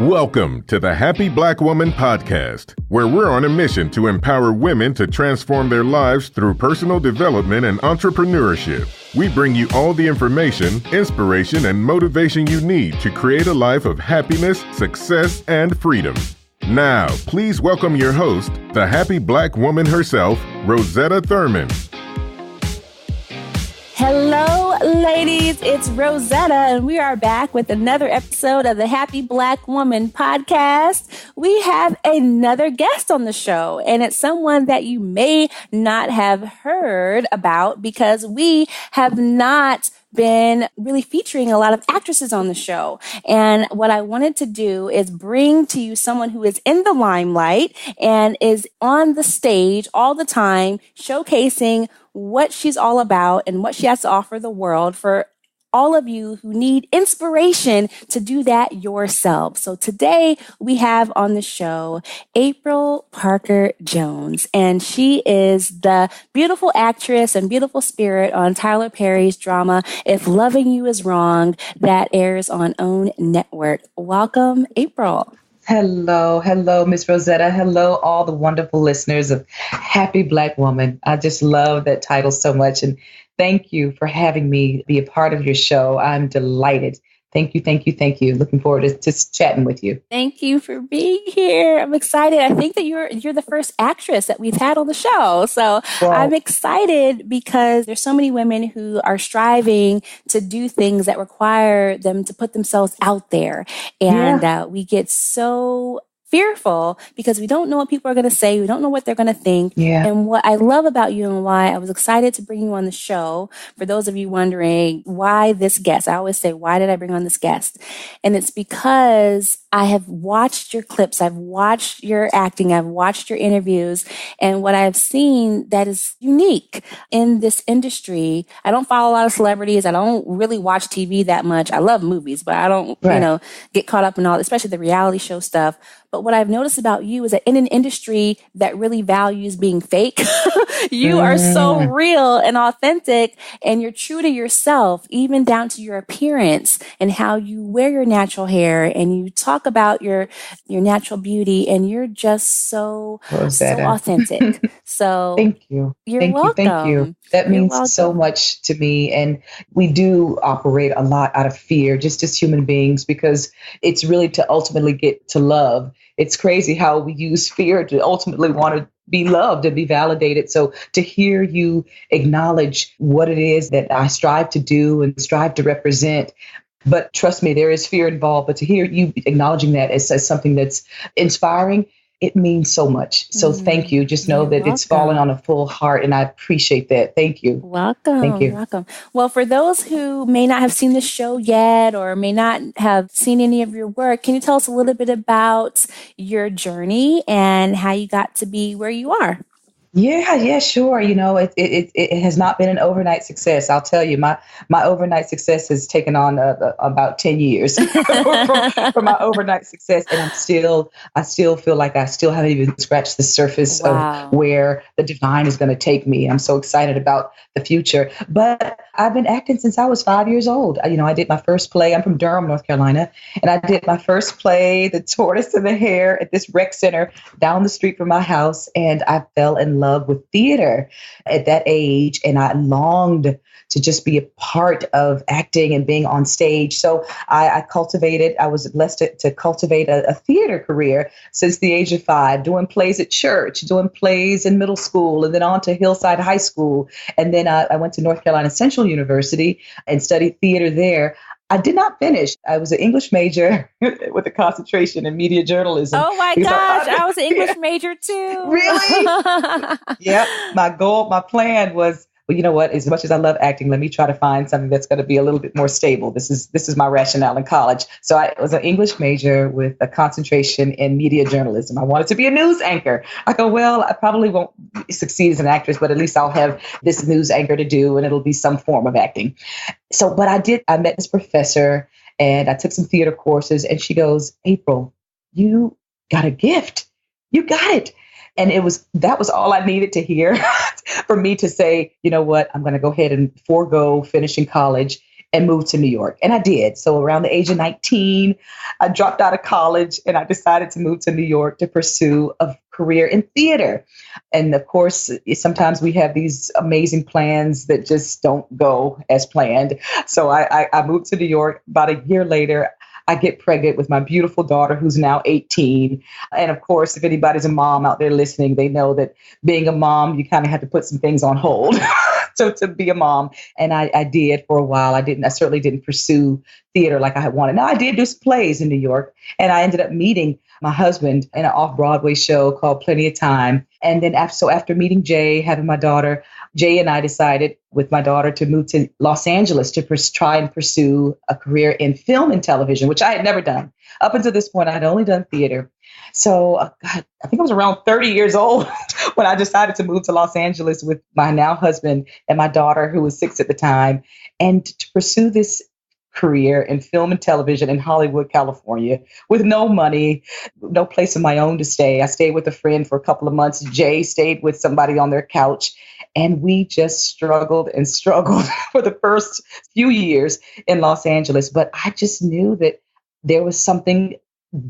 Welcome to the Happy Black Woman Podcast, where we're on a mission to empower women to transform their lives through personal development and entrepreneurship. We bring you all the information, inspiration, and motivation you need to create a life of happiness, success, and freedom. Now, please welcome your host, the happy black woman herself, Rosetta Thurman. Hello, ladies. It's Rosetta, and we are back with another episode of the Happy Black Woman Podcast. We have another guest on the show, and it's someone that you may not have heard about because we have not been really featuring a lot of actresses on the show. And what I wanted to do is bring to you someone who is in the limelight and is on the stage all the time, showcasing what she's all about and what she has to offer the world for all of you who need inspiration to do that yourself. So today we have on the show April Parker Jones, and she is the beautiful actress and beautiful spirit on Tyler Perry's drama, If Loving You Is Wrong, that airs on OWN Network. Welcome, April. Hello, Miss Rosetta. Hello, all the wonderful listeners of Happy Black Woman. I just love that title so much. And thank you for having me be a part of your show. I'm delighted. Thank you. Looking forward to just chatting with you. Thank you for being here. I'm excited. I think that you're the first actress that we've had on the show. So I'm excited because there's so many women who are striving to do things that require them to put themselves out there. And we get so fearful because we don't know what people are going to say. We don't know what they're going to think. Yeah. And what I love about you and why I was excited to bring you on the show, for those of you wondering why this guest, I always say, why did I bring on this guest? And it's because I have watched your clips. I've watched your acting. I've watched your interviews. And what I've seen that is unique in this industry, I don't follow a lot of celebrities. I don't really watch TV that much. I love movies, but I don't, get caught up in all, especially the reality show stuff. But what I've noticed about you is that in an industry that really values being fake, you are so real and authentic, and you're true to yourself, even down to your appearance and how you wear your natural hair, and you talk about your natural beauty, and you're just so authentic. So thank you. You're welcome. Thank you. That means so much to me. And we do operate a lot out of fear, just as human beings, because it's really to ultimately get to love. It's crazy how we use fear to ultimately want to be loved and be validated. So to hear you acknowledge what it is that I strive to do and strive to represent, but trust me, there is fear involved, but to hear you acknowledging that as something that's inspiring, it means so much. So thank you. Just know that it's fallen on a full heart, and I appreciate that. Thank you. Welcome. Thank you. Welcome. Well, for those who may not have seen the show yet or may not have seen any of your work, can you tell us a little bit about your journey and how you got to be where you are? Yeah, sure. You know, it has not been an overnight success. I'll tell you, my overnight success has taken on about 10 years for my overnight success. And I still feel like I still haven't even scratched the surface of where the divine is going to take me. I'm so excited about the future. But I've been acting since I was 5 years old. I did my first play. I'm from Durham, North Carolina. And I did my first play, The Tortoise and the Hare, at this rec center down the street from my house. And I fell in love with theater at that age, and I longed to just be a part of acting and being on stage. So I was blessed to cultivate a theater career since the age of 5, doing plays at church, doing plays in middle school, and then on to Hillside High School. And then I went to North Carolina Central University and studied theater there. I did not finish. I was an English major with a concentration in media journalism. Oh my gosh, I was an English major too. Really? Yeah. My plan was, well, you know what? As much as I love acting, let me try to find something that's going to be a little bit more stable. This is my rationale in college. So I was an English major with a concentration in media journalism. I wanted to be a news anchor. I go, well, I probably won't succeed as an actress, but at least I'll have this news anchor to do, and it'll be some form of acting. So, but I met this professor, and I took some theater courses, and she goes, April, you got a gift. You got it. And that was all I needed to hear for me to say, you know what, I'm going to go ahead and forego finishing college and moved to New York. And I did. So around the age of 19, I dropped out of college and I decided to move to New York to pursue a career in theater. And of course, sometimes we have these amazing plans that just don't go as planned. So I moved to New York. About a year later, I get pregnant with my beautiful daughter, who's now 18. And of course, if anybody's a mom out there listening, they know that being a mom, you kind of have to put some things on hold. So to be a mom, and I did for a while. I certainly didn't pursue theater like I had wanted. Now I did do some plays in New York, and I ended up meeting my husband in an off-Broadway show called Plenty of Time. And then after meeting Jay, having my daughter, Jay and I decided with my daughter to move to Los Angeles to try and pursue a career in film and television, which I had never done. Up until this point, I had only done theater. So I think I was around 30 years old when I decided to move to Los Angeles with my now husband and my daughter, who was 6 at the time, and to pursue this career in film and television in Hollywood, California, with no money, no place of my own to stay. I stayed with a friend for a couple of months. Jay stayed with somebody on their couch. And we just struggled and struggled for the first few years in Los Angeles. But I just knew that there was something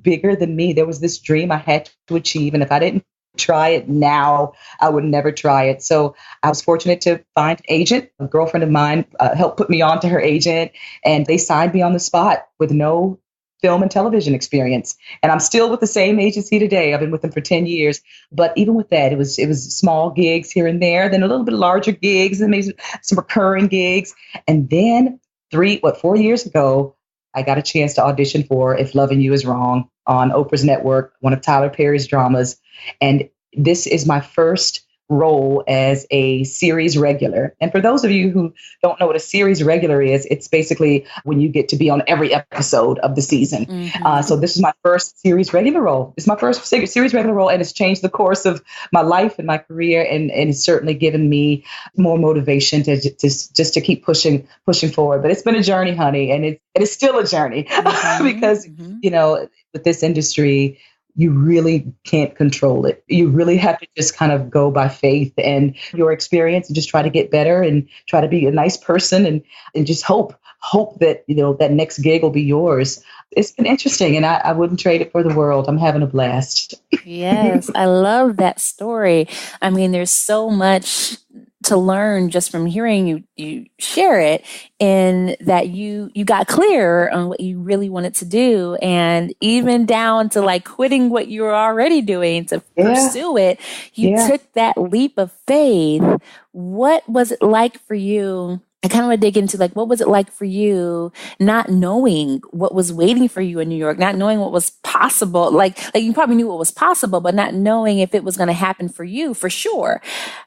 bigger than me. There was this dream I had to achieve. And if I didn't try it now, I would never try it. So I was fortunate to find an agent. A girlfriend of mine helped put me on to her agent, and they signed me on the spot with no film and television experience. And I'm still with the same agency today. I've been with them for 10 years. But even with that, it was small gigs here and there, then a little bit larger gigs, and maybe some recurring gigs. And then 4 years ago, I got a chance to audition for If Loving You Is Wrong on Oprah's network, one of Tyler Perry's dramas. And this is my first role as a series regular. And for those of you who don't know what a series regular is, it's basically when you get to be on every episode of the season. Mm-hmm. So this is my first series regular role. It's my first series regular role, and it's changed the course of my life and my career, and it's certainly given me more motivation to just to keep pushing forward. But it's been a journey, honey, and it's still a journey mm-hmm. because you know, with this industry, you really can't control it. You really have to just kind of go by faith and your experience and just try to get better and try to be a nice person and just hope that, you know, that next gig will be yours. It's been interesting, and I wouldn't trade it for the world. I'm having a blast. Yes, I love that story. I mean, there's so much to learn just from hearing you share it, and that you got clear on what you really wanted to do, and even down to like quitting what you were already doing to pursue it. You took that leap of faith. What was it like for you? I kind of want to dig into like, what was it like for you not knowing what was waiting for you in New York, not knowing what was possible? Like you probably knew what was possible, but not knowing if it was going to happen for you, for sure.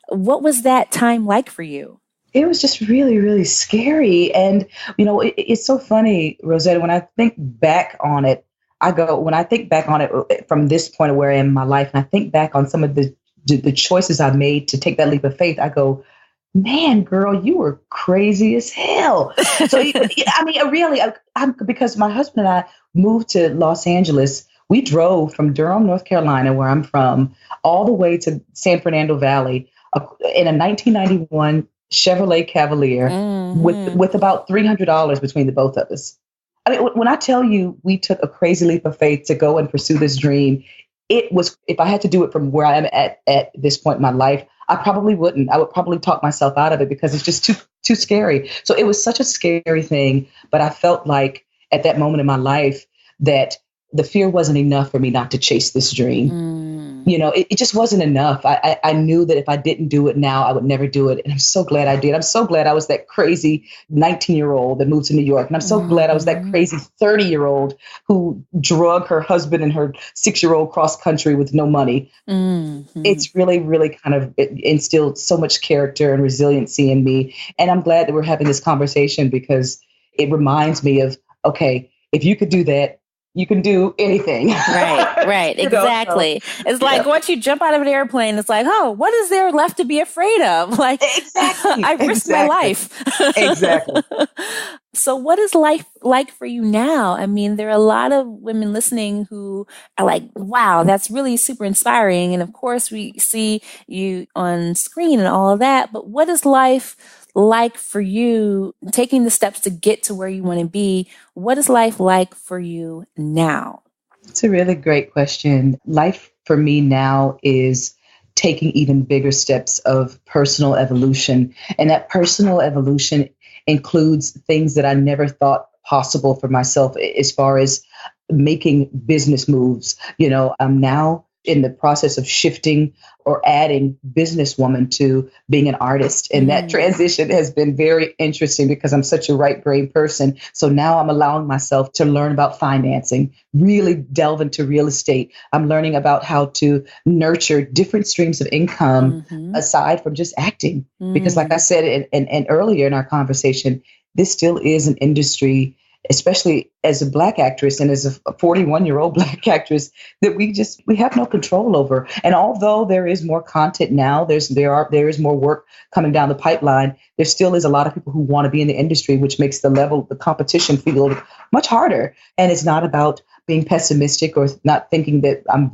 What was that time like for you? It was just really, really scary. And, you know, it's so funny, Rosetta, when I think back on it, when I think back on it from this point of where I am in my life, and I think back on some of the choices I made to take that leap of faith, I go, man, girl, you were crazy as hell. So, I mean, really, because my husband and I moved to Los Angeles. We drove from Durham, North Carolina, where I'm from, all the way to San Fernando Valley in a 1991 Chevrolet Cavalier with about $300 between the both of us. I mean, when I tell you we took a crazy leap of faith to go and pursue this dream, it was, if I had to do it from where I am at this point in my life, I probably wouldn't. I would probably talk myself out of it because it's just too scary. So it was such a scary thing. But I felt like at that moment in my life that the fear wasn't enough for me not to chase this dream. You know, it just wasn't enough. I knew that if I didn't do it now, I would never do it. And I'm so glad I did. I'm so glad I was that crazy 19-year-old that moved to New York. And I'm so glad I was that crazy 30-year-old who drug her husband and her 6-year-old cross country with no money. It's really, really kind of instilled so much character and resiliency in me. And I'm glad that we're having this conversation because it reminds me of, okay, if you could do that, you can do anything. Right. Exactly. It's like once you jump out of an airplane, it's like, oh, what is there left to be afraid of? Like, exactly. I risked my life. Exactly. So what is life like for you now? I mean, there are a lot of women listening who are like, wow, that's really super inspiring. And of course, we see you on screen and all of that. But what is life like for you taking the steps to get to where you want to be? What is life like for you now? It's a really great question. Life for me now is taking even bigger steps of personal evolution. And that personal evolution includes things that I never thought possible for myself as far as making business moves. I'm now in the process of shifting or adding businesswoman to being an artist. And that transition has been very interesting because I'm such a right brain person. So now I'm allowing myself to learn about financing, really delve into real estate. I'm learning about how to nurture different streams of income aside from just acting. Because like I said, and earlier in our conversation, this still is an industry, especially as a Black actress and as a 41-year-old Black actress, that we have no control over. And although there is more content now, there is more work coming down the pipeline, there still is a lot of people who want to be in the industry, which makes the competition feel much harder. And it's not about being pessimistic or not thinking that I'm,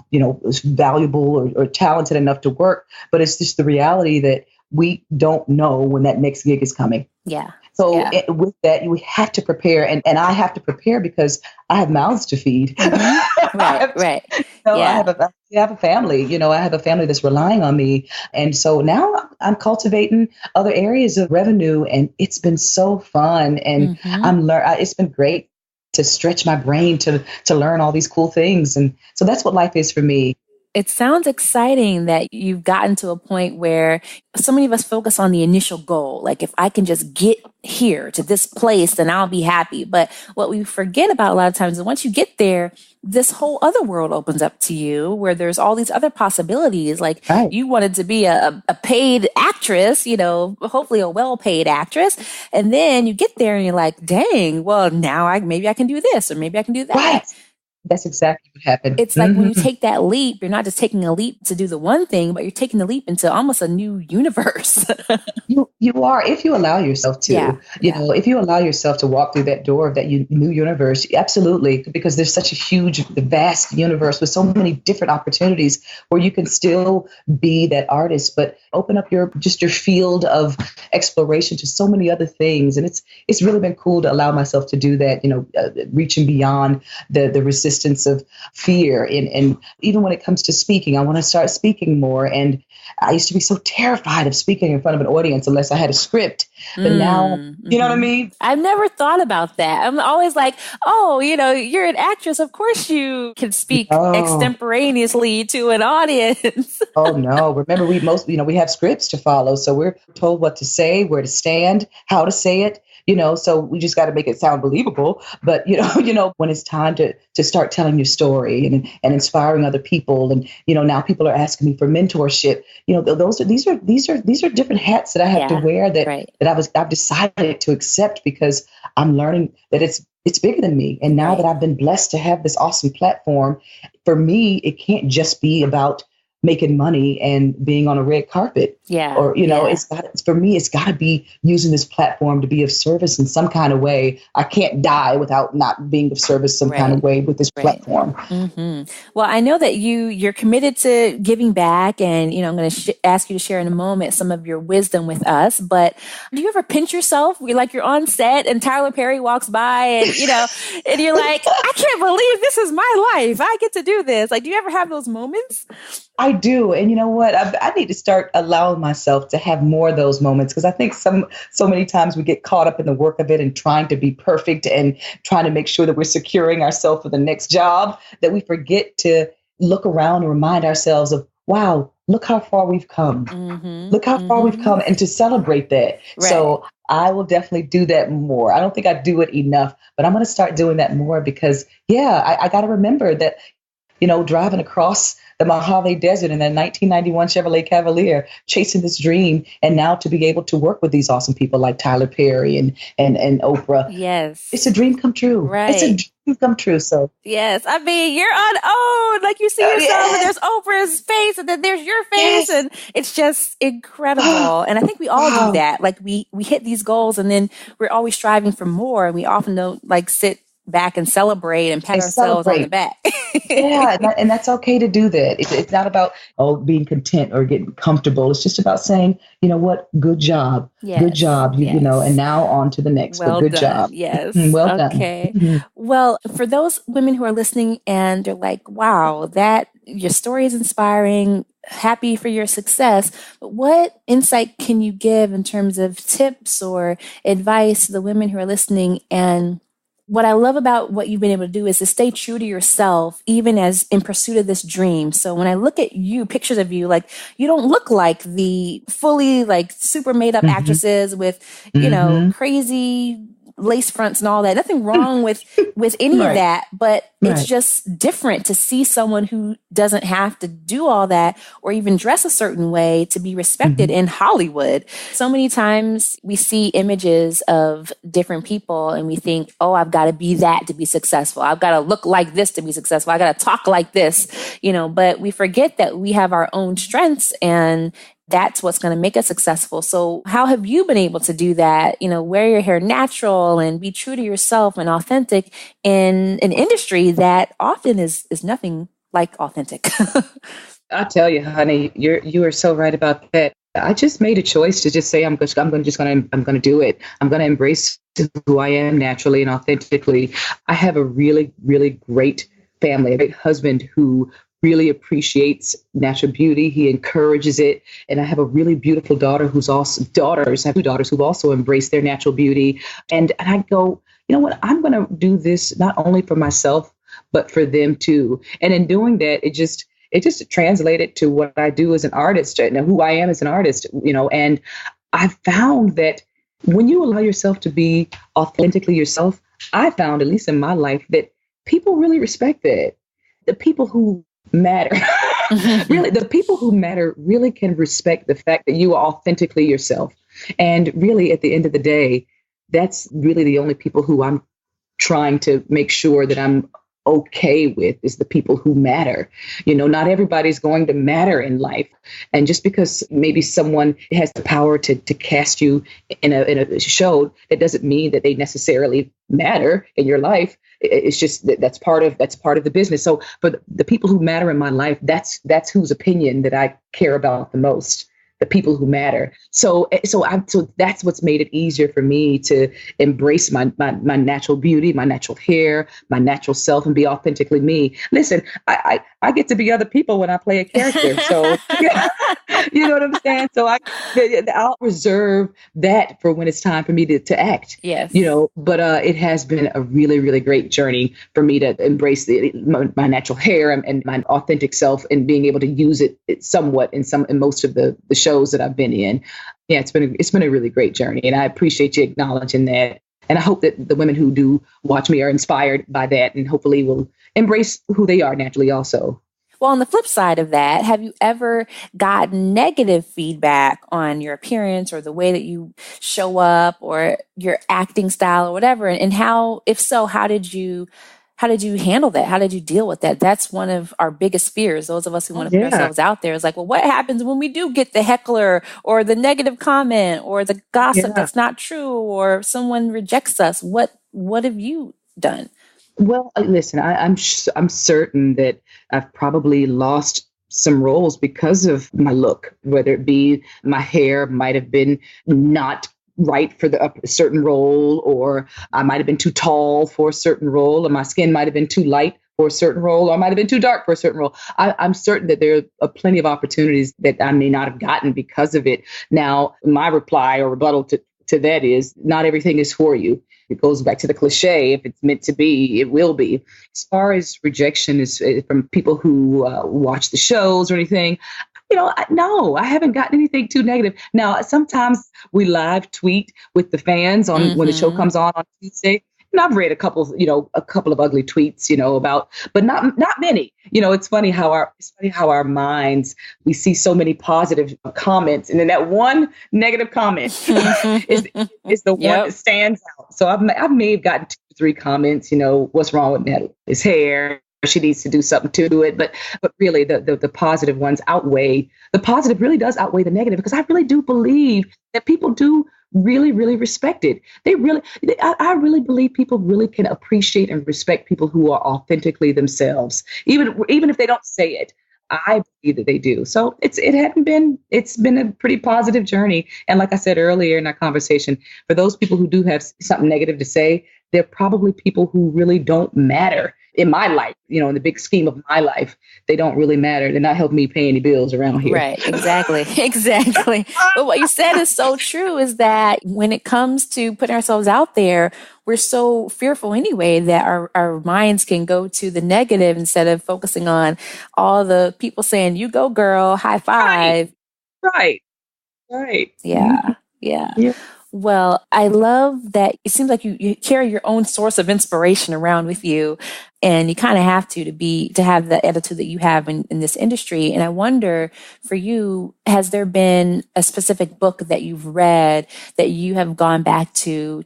valuable or talented enough to work, but it's just the reality that we don't know when that next gig is coming. Yeah. So with that, we have to prepare, and I have to prepare because I have mouths to feed. Right. I have a family. I have a family that's relying on me, and so now I'm cultivating other areas of revenue, and it's been so fun, and it's been great to stretch my brain to learn all these cool things, and so that's what life is for me. It sounds exciting that you've gotten to a point where so many of us focus on the initial goal. Like, if I can just get here to this place, then I'll be happy. But what we forget about a lot of times is once you get there, this whole other world opens up to you where there's all these other possibilities. Like you wanted to be a paid actress, hopefully a well-paid actress. And then you get there and you're like, dang, well, now maybe I can do this or maybe I can do that. Right. That's exactly what happened. It's like when you take that leap, you're not just taking a leap to do the one thing, but you're taking the leap into almost a new universe. You are, if you allow yourself to, if you allow yourself to walk through that door of that new universe, absolutely, because there's such a huge, vast universe with so many different opportunities where you can still be that artist, but open up your field of exploration to so many other things. And it's really been cool to allow myself to do that, reaching beyond the resistance of fear. And even when it comes to speaking, I want to start speaking more. And I used to be so terrified of speaking in front of an audience unless I had a script. But now, you know what I mean? I've never thought about that. I'm always like, you're an actress. Of course you can speak extemporaneously to an audience. Oh, no. Remember, we have scripts to follow. So we're told what to say, where to stand, how to say it. So we just got to make it sound believable. But, when it's time to start telling your story and inspiring other people. And, now people are asking me for mentorship. These are different hats that I have to wear that I've decided to accept because I'm learning that it's bigger than me. And now that I've been blessed to have this awesome platform, for me, it can't just be about making money and being on a red carpet. For me, it's got to be using this platform to be of service in some kind of way. I can't die without not being of service some kind of way with this platform. Well, I know that you're committed to giving back, and I'm going to ask you to share in a moment some of your wisdom with us. But do you ever pinch yourself? You're on set and Tyler Perry walks by, and and you're like, I can't believe this is my life. I get to do this. Do you ever have those moments? I do. And you know what? I need to start allowing myself to have more of those moments, because I think so many times we get caught up in the work of it and trying to be perfect and trying to make sure that we're securing ourselves for the next job, that we forget to look around and remind ourselves of, wow, look how far we've come. Look how far we've come, and to celebrate that. Right. So I will definitely do that more. I don't think I do it enough, but I'm going to start doing that more because, I got to remember that, driving across the Mojave Desert in that 1991 Chevrolet Cavalier, chasing this dream, and now to be able to work with these awesome people like Tyler Perry and Oprah. Yes. It's a dream come true. Right. It's a dream come true. So yes, I mean, you're on OWN, you see yourself, and there's Oprah's face, and then there's your face, and it's just incredible. And I think we all do that. We hit these goals, and then we're always striving for more, and we often don't sit back and celebrate and pat ourselves on the back. Yeah, and that's okay to do that. It's not about being content or getting comfortable. It's just about saying, you know what, good job, good job. You know, and now on to the next. Well good done. job. Yes. Well okay. done. Well, for those women who are listening and they're like, wow, that your story is inspiring. Happy for your success. But what insight can you give in terms of tips or advice to the women who are listening? And what I love about what you've been able to do is to stay true to yourself, even as in pursuit of this dream. So when I look at you, pictures of you, like you don't look like the fully like super made up actresses with, you know, crazy lace fronts and all that. Nothing wrong with any of that, but it's just different to see someone who doesn't have to do all that or even dress a certain way to be respected in Hollywood. So many times we see images of different people and we think, oh, I've got to be that to be successful. I've got to look like this to be successful. I got to talk like this, you know, but we forget that we have our own strengths and that's what's going to make us successful. So how have you been able to do that? You know, wear your hair natural and be true to yourself and authentic in an industry that often is nothing like authentic. I tell you, honey, you are so right about that. I just made a choice to just say I'm going to do it. I'm going to embrace who I am naturally and authentically. I have a really, really great family, a great husband who really appreciates natural beauty. He encourages it. And I have a really beautiful daughter I have two daughters who've also embraced their natural beauty. And I go, you know what, I'm going to do this not only for myself, but for them too. And in doing that, it just translated to what I do as an artist and who I am as an artist, you know, and I found that when you allow yourself to be authentically yourself, I found, at least in my life, that people really respect that. The people who matter, really, the people who matter really can respect the fact that you are authentically yourself. And really, at the end of the day, that's really the only people who I'm trying to make sure that I'm okay with is the people who matter. You know, not everybody's going to matter in life. And just because maybe someone has the power to cast you in a show, that doesn't mean that they necessarily matter in your life. It's just that's part of the business. So for the people who matter in my life, that's whose opinion that I care about the most. The people who matter. So that's what's made it easier for me to embrace my natural beauty, my natural hair, my natural self, and be authentically me. Listen, I get to be other people when I play a character. So you know what I'm saying? So I'll reserve that for when it's time for me to act. Yes. You know, but it has been a really, really great journey for me to embrace my natural hair and my authentic self and being able to use it somewhat in most of the shows that I've been in. Yeah, it's been a really great journey, and I appreciate you acknowledging that. And I hope that the women who do watch me are inspired by that, and hopefully will embrace who they are naturally also. Well, on the flip side of that, have you ever gotten negative feedback on your appearance or the way that you show up or your acting style or whatever? And how, if so, how did you handle that? How did you deal with that? That's one of our biggest fears. Those of us who want to put ourselves out there is like, well, what happens when we do get the heckler or the negative comment or the gossip that's not true or someone rejects us? What have you done? Well, listen, I'm certain that I've probably lost some roles because of my look, whether it be my hair might have been not right for a certain role, or I might have been too tall for a certain role, or my skin might have been too light for a certain role, or I might have been too dark for a certain role. I'm certain that there are plenty of opportunities that I may not have gotten because of it. Now, my reply or rebuttal to that is not everything is for you. It goes back to the cliche. If it's meant to be, it will be. As far as rejection is from people who watch the shows or anything, you know, no, I haven't gotten anything too negative. Now, sometimes we live tweet with the fans on when the show comes on Tuesday. And I've read a couple of ugly tweets, you know, but not many. You know, it's funny how our minds, we see so many positive comments, and then that one negative comment is the one that stands out. So I may have gotten 2 or 3 comments, you know, what's wrong with Natalie? His hair. She needs to do something to it. But really the positive ones outweigh, the positive really does outweigh the negative, because I really do believe that people do really, really respected. I really believe people really can appreciate and respect people who are authentically themselves, even if they don't say it. I believe that they do. So it's been a pretty positive journey. And like I said earlier in our conversation, for those people who do have something negative to say, they're probably people who really don't matter in my life, in the big scheme of my life. They don't really matter. They're not helping me pay any bills around here. Right. Exactly. Exactly. But what you said is so true, is that when it comes to putting ourselves out there, we're so fearful anyway that our minds can go to the negative instead of focusing on all the people saying, you go girl, high five. Right. Yeah. Yeah. Well, I love that it seems like you carry your own source of inspiration around with you, and you kind of have to have the attitude that you have in this industry. And I wonder, for you, has there been a specific book that you've read that you have gone back to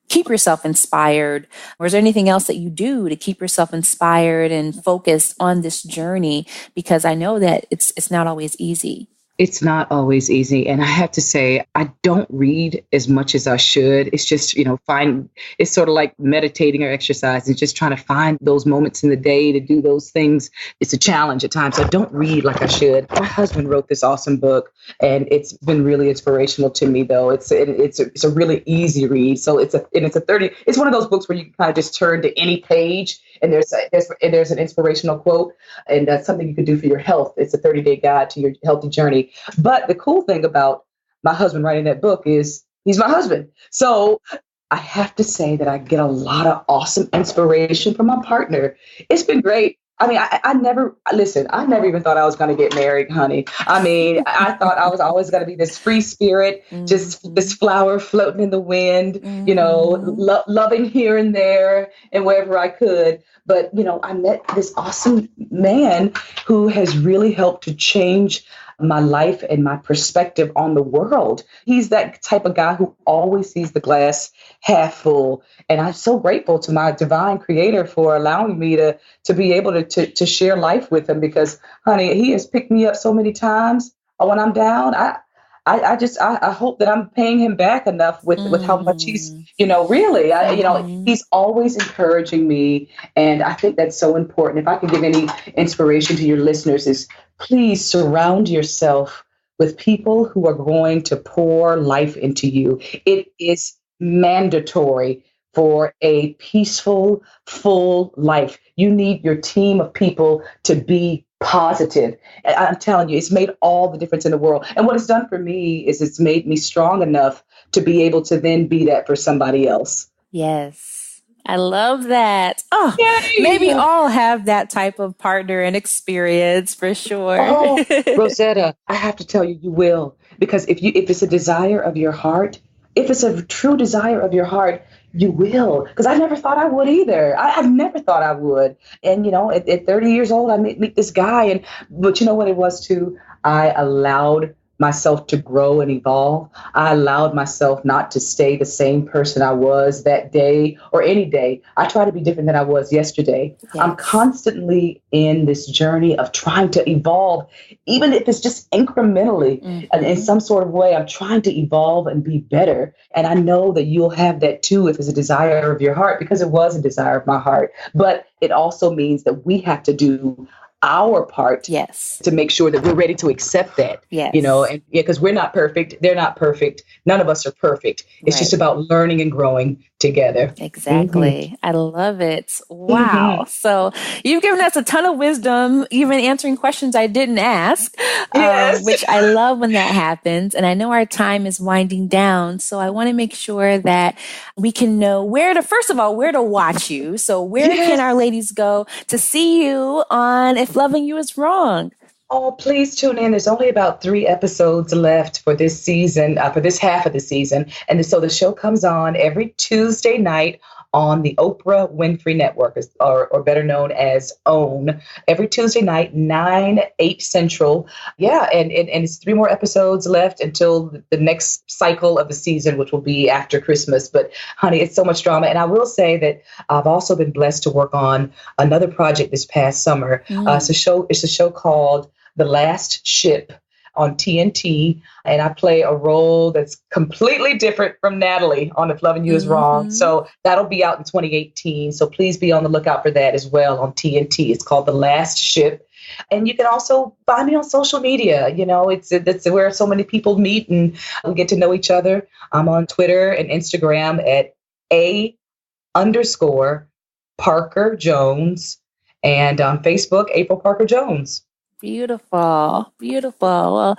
keep yourself inspired? Or is there anything else that you do to keep yourself inspired and focused on this journey? Because I know that it's not always easy. It's not always easy. And I have to say, I don't read as much as I should. It's just, it's sort of like meditating or exercising, just trying to find those moments in the day to do those things. It's a challenge at times. I don't read like I should. My husband wrote this awesome book, and it's been really inspirational to me, though. It's a really easy read. So it's one of those books where you can kind of just turn to any page, and there's an inspirational quote, and that's something you can do for your health. It's a 30-day guide to your healthy journey. But the cool thing about my husband writing that book is he's my husband. So I have to say that I get a lot of awesome inspiration from my partner. It's been great. I mean, I never even thought I was going to get married, honey. I mean, I thought I was always going to be this free spirit, just this flower floating in the wind, loving here and there and wherever I could. But, I met this awesome man who has really helped to change my life and my perspective on the world. He's that type of guy who always sees the glass half full. And I'm so grateful to my divine creator for allowing me to be able to share life with him, because, honey, he has picked me up so many times when I'm down. I hope that I'm paying him back enough with how much he's, really, he's always encouraging me. And I think that's so important. If I can give any inspiration to your listeners, is please surround yourself with people who are going to pour life into you. It is mandatory for a peaceful, full life. You need your team of people to be positive. And I'm telling you, it's made all the difference in the world. And what it's done for me is it's made me strong enough to be able to then be that for somebody else. Yes. I love that. Oh, yay! Maybe all have that type of partner and experience for sure. Oh, Rosetta, I have to tell you, you will. Because if it's a desire of your heart, if it's a true desire of your heart, you will. Because I never thought I would either. I never thought I would. And, at 30 years old, I meet this guy. But you know what it was too? I allowed myself to grow and evolve. I allowed myself not to stay the same person I was that day or any day. I try to be different than I was yesterday. Yes. I'm constantly in this journey of trying to evolve, even if it's just incrementally. And in some sort of way, I'm trying to evolve and be better. And I know that you'll have that too if it's a desire of your heart, because it was a desire of my heart. But it also means that we have to do our part, yes, to make sure that we're ready to accept that, yes, and because we're not perfect, they're not perfect, none of us are perfect. It's just about learning and growing together. Exactly. I love it. Wow. So you've given us a ton of wisdom, even answering questions I didn't ask, yes. Which I love when that happens. And I know our time is winding down, so I want to make sure that we can know first of all, where to watch you. So where can our ladies go to see you on If Loving You Is Wrong? Oh, please tune in. There's only about 3 episodes left for this season, for this half of the season. And so the show comes on every Tuesday night on the Oprah Winfrey Network, or better known as OWN, every Tuesday night, 9/8 Central. Yeah, and it's 3 more episodes left until the next cycle of the season, which will be after Christmas. But honey, it's so much drama. And I will say that I've also been blessed to work on another project this past summer. It's a show called The Last Ship. on TNT, and I play a role that's completely different from Natalie on If Loving You Is Wrong. So that'll be out in 2018. So please be on the lookout for that as well on TNT. It's called The Last Ship. And you can also find me on social media. You know, it's where so many people meet and we get to know each other. I'm on Twitter and Instagram at _Parker Jones, and on Facebook, April Parker Jones. Beautiful. Beautiful. Well,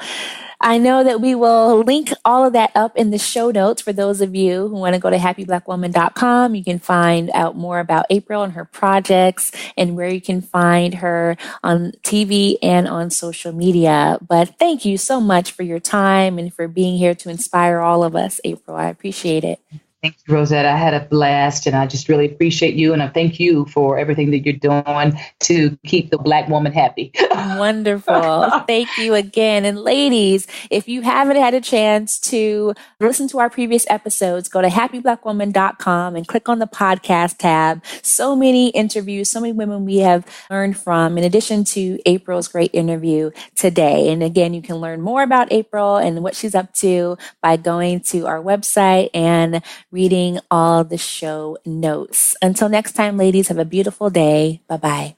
I know that we will link all of that up in the show notes for those of you who want to go to happyblackwoman.com. You can find out more about April and her projects and where you can find her on TV and on social media. But thank you so much for your time and for being here to inspire all of us, April. I appreciate it. Thank you, Rosetta. I had a blast, and I just really appreciate you, and I thank you for everything that you're doing to keep the Black woman happy. Wonderful. Thank you again. And ladies, if you haven't had a chance to listen to our previous episodes, go to happyblackwoman.com and click on the podcast tab. So many interviews, so many women we have learned from, in addition to April's great interview today. And again, you can learn more about April and what she's up to by going to our website and reading all the show notes. Until next time, ladies, have a beautiful day. Bye-bye.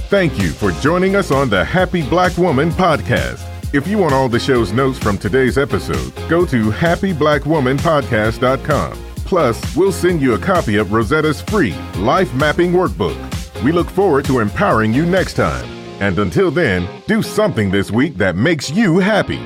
Thank you for joining us on the Happy Black Woman podcast. If you want all the show's notes from today's episode, go to happyblackwomanpodcast.com. Plus, we'll send you a copy of Rosetta's free life mapping workbook. We look forward to empowering you next time. And until then, do something this week that makes you happy.